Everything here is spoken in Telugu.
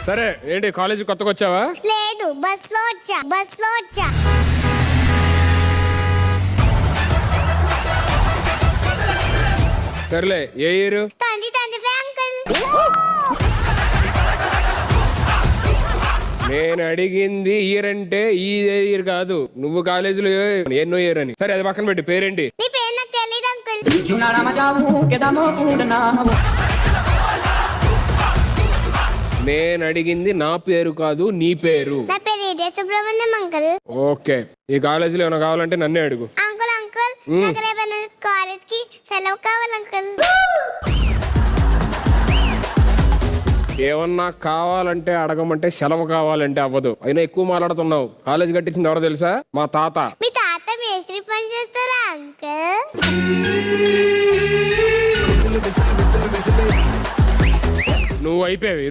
సరే ఏంటి కాలేజీ కొత్తగా వచ్చావా? లేదు, బస్ లో వచ్చా. సర్లే, ఏ ఇయర్? తండ్రి అంకుల్. నేను అడిగింది ఇయర్ అంటే ఈ ఇయర్ కాదు, నువ్వు కాలేజీలో ఎన్నో ఇయర్ అని. సరే అది పక్కన పెట్టి, పేరేంటి? నీ పేరు నాకు తెలీదు అంకుల్. నేను అడిగింది నా పేరు కాదు, నీ పేరు. నా పేరు ఇదే సుబ్రహ్మణ్యం అంకుల్. ఓకే, ఈ కాలేజీలో ఏమైనా కావాలంటే నన్నే అడుగు. అంకుల్ నాకు రేపు కాలేజ్ కి సెలవు కావాలి అంకుల్. ఏమన్నా కావాలంటే అడగమంటే సెలవు కావాలంటే అవ్వదు. అయినా ఎక్కువ మాట్లాడుతున్నావు. కాలేజ్ కట్టించింది ఎవరో తెలుసా? మా తాత. మీ తాత మేస్త్రి పని చేస్తారా అంకుల్? నువ్వు అయిపోయావు.